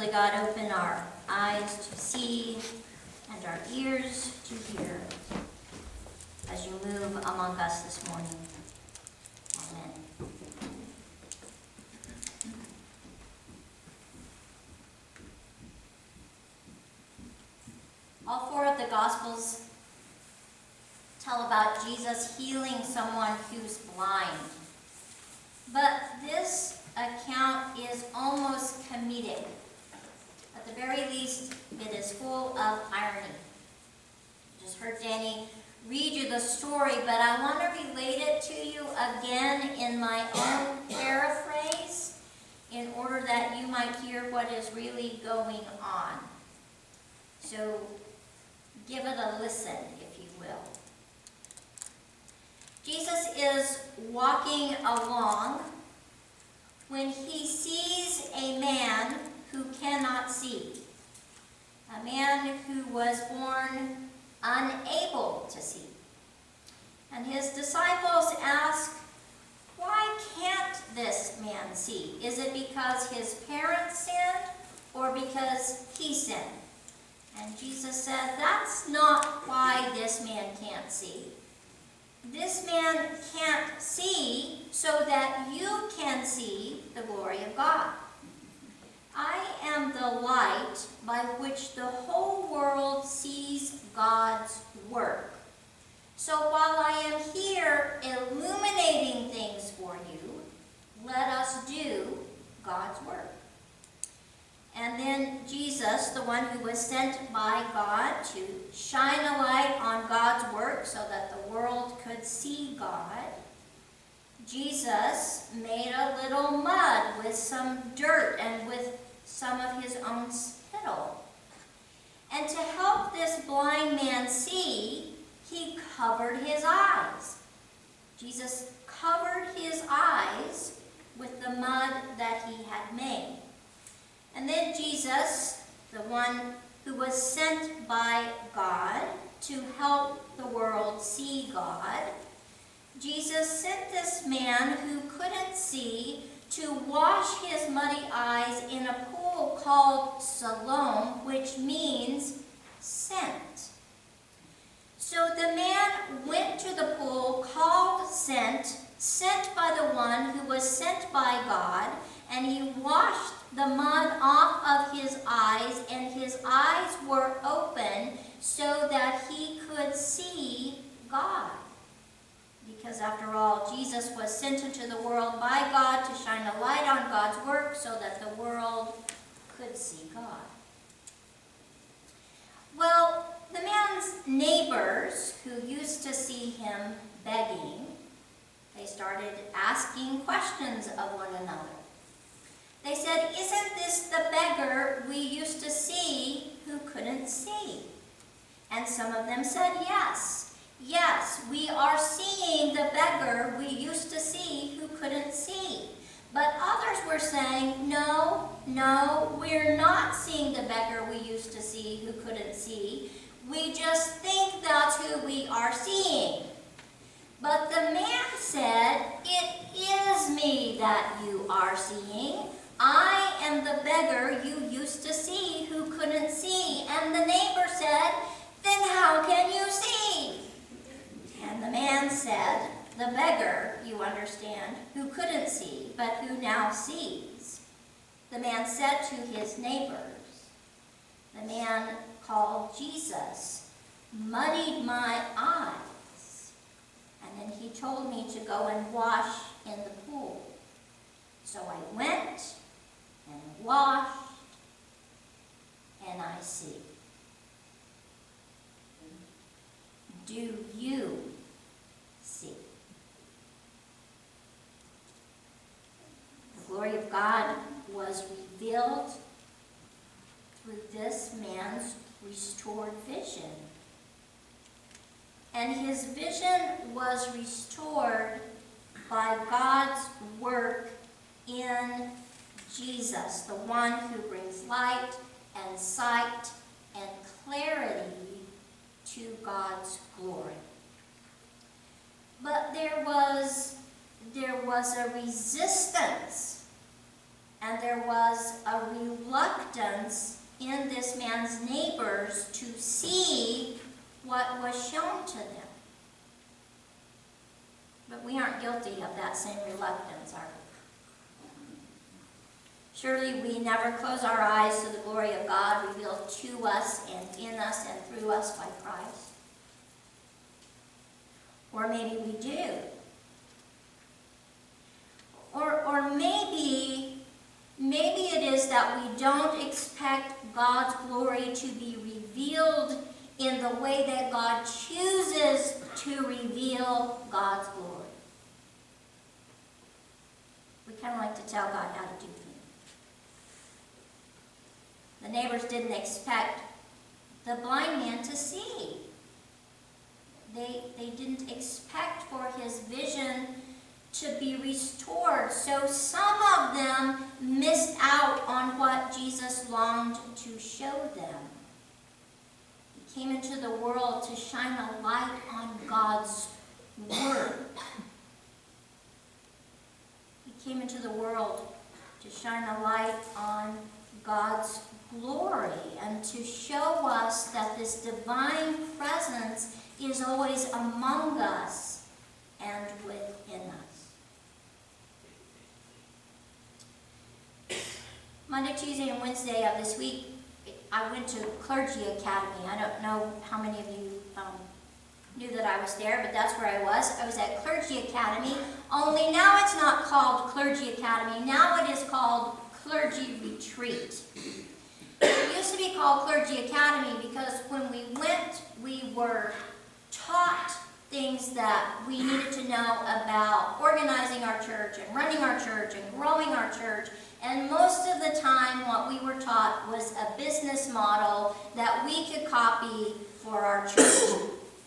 Holy God, open our eyes to see and our ears to hear as you move among us this morning. Amen. All four of the Gospels tell about Jesus healing someone who's blind. But this account is almost comedic. At the very least, it is full of irony. I just heard Danny read you the story, but I want to relate it to you again in my own paraphrase in order that you might hear what is really going on. So give it a listen, if you will. Jesus is walking along when he sees a man who cannot see, a man who was born unable to see. And his disciples ask, why can't this man see? Is it because his parents sinned or because he sinned? And Jesus said, that's not why this man can't see. This man can't see so that you can see the glory of God. I am the light by which the whole world sees God's work. So while I am here illuminating things for you, let us do God's work. And then Jesus, the one who was sent by God to shine a light on God's work so that the world could see God, Jesus made a little mud with some dirt and with some of his own spittle. And to help this blind man see, he covered his eyes. Jesus covered his eyes with the mud that he had made. And then Jesus, the one who was sent by God to help the world see God, Jesus sent this man who couldn't see to wash his muddy eyes in a pool called Siloam, which means sent. So the man went to the pool called sent by the one who was sent by God, and he washed the mud off of his eyes, and his eyes were open so that he could see God. Because after all, Jesus was sent into the world by God to shine a light on God's work so that the world could see God. Well, the man's neighbors who used to see him begging, they started asking questions of one another. They said, isn't this the beggar we used to see who couldn't see? And some of them said, yes. Yes, we are seeing the beggar we used to see who couldn't see. But others were saying, no, we're not seeing the beggar we used to see who couldn't see. We just think that's who we are seeing. But the man said, it is me that you are seeing. I am the beggar you used to see who couldn't see. And the neighbor said, then how can you see? And the man said, the beggar, you understand, who couldn't see, but who now sees. The man said to his neighbors, the man called Jesus muddied my eyes, and then he told me to go and wash in the pool. So I went and washed, and I see. Do you see? The glory of God was revealed through this man's restored vision. And his vision was restored by God's work in Jesus, the one who brings light and sight and clarity to God's glory. But there was a resistance and there was a reluctance in this man's neighbors to see what was shown to them. But we aren't guilty of that same reluctance, are we? Surely we never close our eyes to the glory of God revealed to us and in us and through us by Christ. Or maybe we do. Or maybe it is that we don't expect God's glory to be revealed in the way that God chooses to reveal God's glory. We kind of like to tell God how to do things. The neighbors didn't expect the blind man to see. They didn't expect for his vision to be restored. So some of them missed out on what Jesus longed to show them. He came into the world to shine a light on God's word. He came into the world to shine a light on God's glory and to show us that this divine presence is always among us and within us. Monday, Tuesday, and Wednesday of this week, I went to Clergy Academy. I don't know how many of you knew that I was there, but that's where I was. I was at Clergy Academy, only now it's not called Clergy Academy. Now it is called Clergy Retreat. It used to be called Clergy Academy because when we went, we were taught things that we needed to know about organizing our church and running our church and growing our church. And most of the time what we were taught was a business model that we could copy for our church.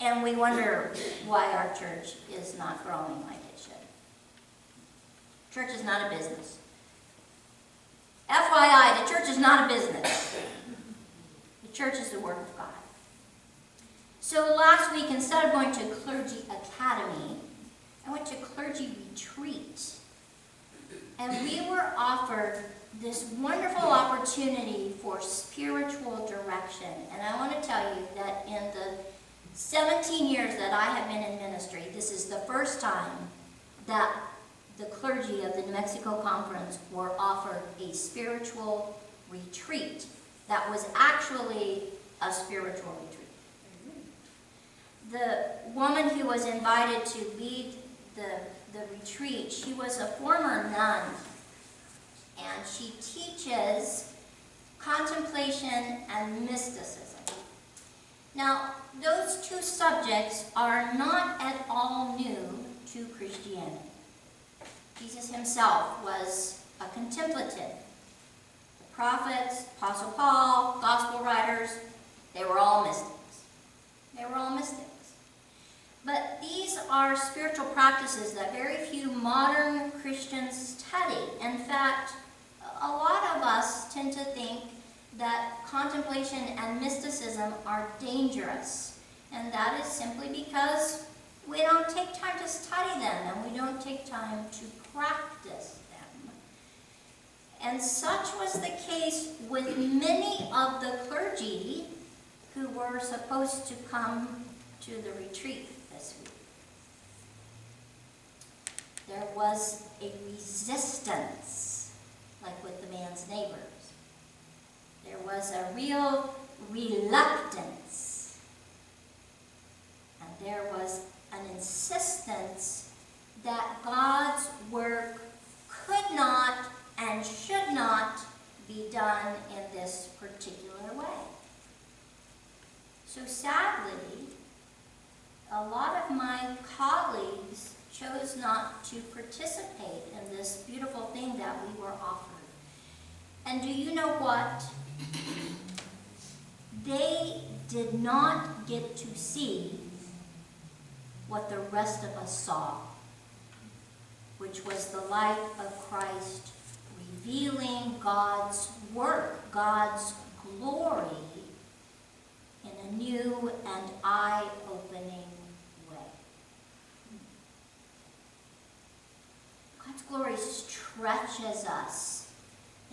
And we wonder why our church is not growing like it should. Church is not a business. FYI, the church is not a business. The church is the work of God. So last week, instead of going to Clergy Academy, I went to Clergy Retreat. And we were offered this wonderful opportunity for spiritual direction. And I want to tell you that in the 17 years that I have been in ministry, this is the first time that the clergy of the New Mexico Conference were offered a spiritual retreat that was actually a spiritual retreat. The woman who was invited to lead the retreat, she was a former nun, and she teaches contemplation and mysticism. Now, those two subjects are not at all new to Christianity. Jesus himself was a contemplative. The prophets, Apostle Paul, gospel writers, they were all mystics. They were all mystics. But these are spiritual practices that very few modern Christians study. In fact, a lot of us tend to think that contemplation and mysticism are dangerous. And that is simply because we don't take time to study them and we don't take time to practice them. And such was the case with many of the clergy who were supposed to come to the retreat this week. There was a resistance, like with the man's neighbors. There was a real reluctance. And there was an insistence that God's work could not and should not be done in this particular way. So sadly, a lot of my colleagues chose not to participate in this beautiful thing that we were offered. And do you know what? They did not get to see what the rest of us saw, which was the light of Christ revealing God's work, God's glory in a new and eye-opening way. God's glory stretches us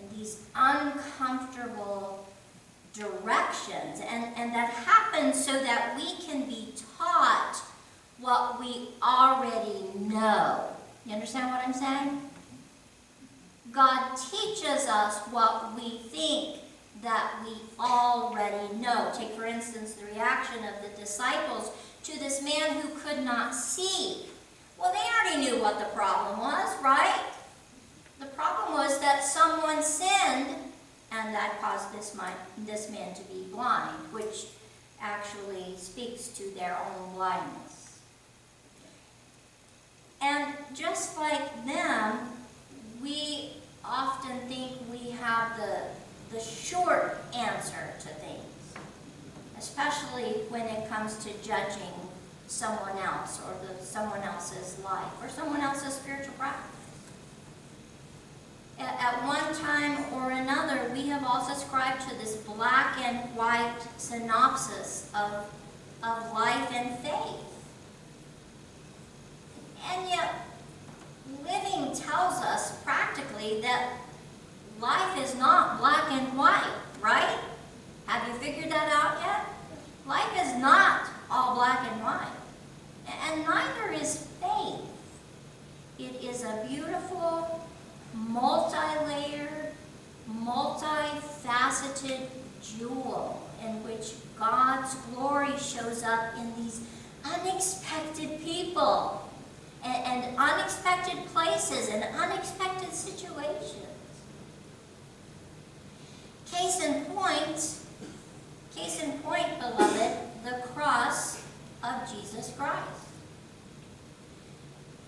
and these uncomfortable directions. And that happens so that we can be taught what we already know. You understand what I'm saying? God teaches us what we think that we already know. Take, for instance, the reaction of the disciples to this man who could not see. Well, they already knew what the problem was, right? The problem was that someone sinned, and that caused this man to be blind, which actually speaks to their own blindness. And just like them, we often think we have the short answer to things, especially when it comes to judging someone else or someone else's life or someone else's spiritual practice. At one time or another, we have all subscribed to this black and white synopsis of life and faith. And yet, living tells us practically that life is not black and white, right? Have you figured that out yet? Life is not all black and white. And neither is faith. It is a beautiful, multi-layered, multi-faceted jewel in which God's glory shows up in these unexpected people and unexpected places and unexpected situations. Case in point, beloved, the cross of Jesus Christ.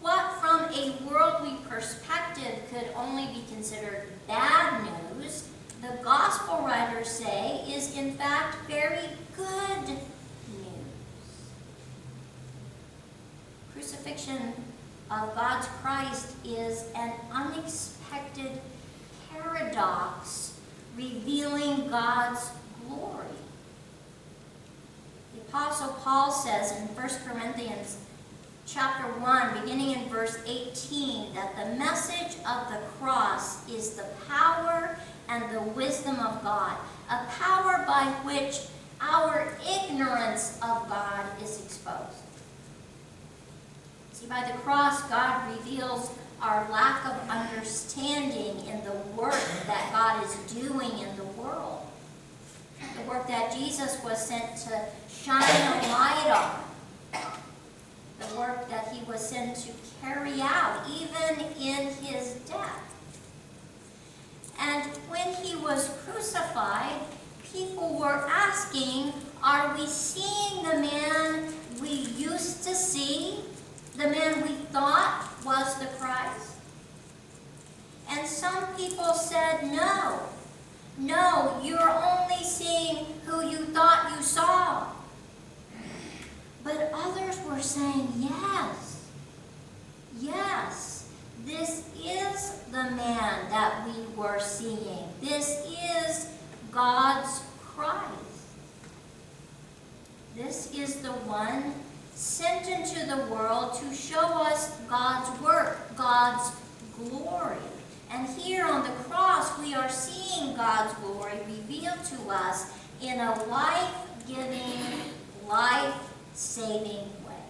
What from a worldly perspective could only be considered bad news, the gospel writers say is in fact very good news. Crucifixion of God's Christ is an unexpected paradox revealing God's glory. The Apostle Paul says in 1 Corinthians chapter 1, beginning in verse 18, that the message of the cross is the power and the wisdom of God, a power by which our ignorance of God is exposed. See, by the cross, God reveals our lack of understanding in the work that God is doing in the world. The work that Jesus was sent to shine a light on. The work that he was sent to carry out, even in his death. And when he was crucified, people were asking, are we seeing the man we used to see? The man we thought was the Christ? And some people said, no. No, you're only seeing who you thought you saw. But others were saying, yes, yes, this is the man that we were seeing. This is God's Christ. This is the one sent into the world to show us God's work, God's glory. And here on the cross, we are seeing God's glory revealed to us in a life-giving, life-saving way.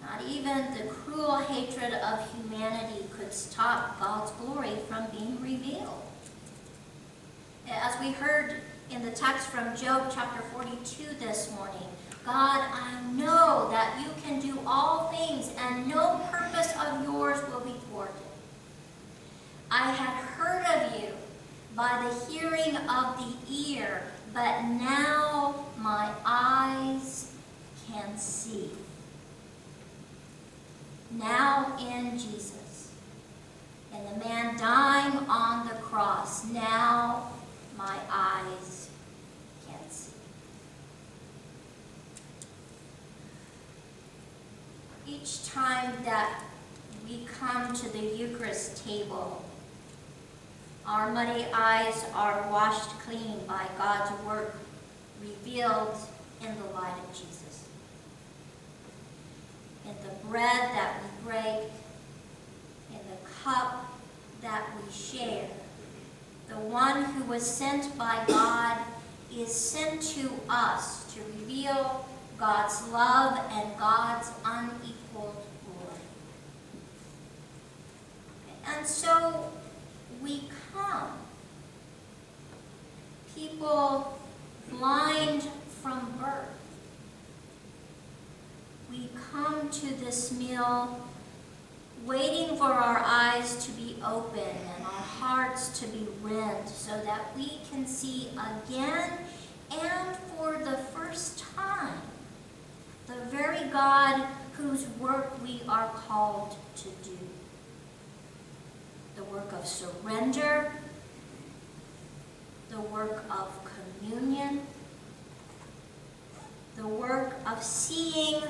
Not even the cruel hatred of humanity could stop God's glory from being revealed. As we heard in the text from Job chapter 42 this morning, God, I know that you can do all things and no purpose of yours will be thwarted. I had heard of you by the hearing of the ear, but now my eyes can see. Now in Jesus, and the man dying on the cross, now my eyes can see. Each time that we come to the Eucharist table, our muddy eyes are washed clean by God's work revealed in the light of Jesus. In the bread that we break, in the cup that we share. The one who was sent by God is sent to us to reveal God's love and God's unequaled glory. And so we come, people blind from birth. We come to this meal waiting for our eyes to be open and our hearts to be rent so that we can see again and for the first time the very God whose work we are called to do. The work of surrender, the work of communion, the work of seeing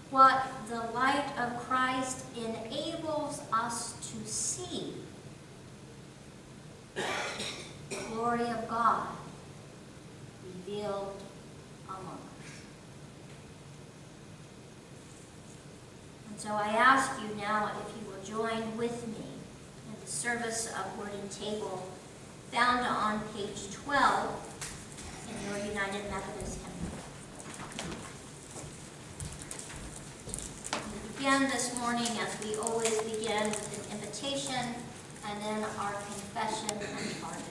what the light of Christ enables us to see. The glory of God revealed among us. And so I ask you now if you will join with me in the service of Word and Table found on page 12 in your United Methodist hymn. We begin this morning, as we always begin, with an invitation and then our confession and pardon.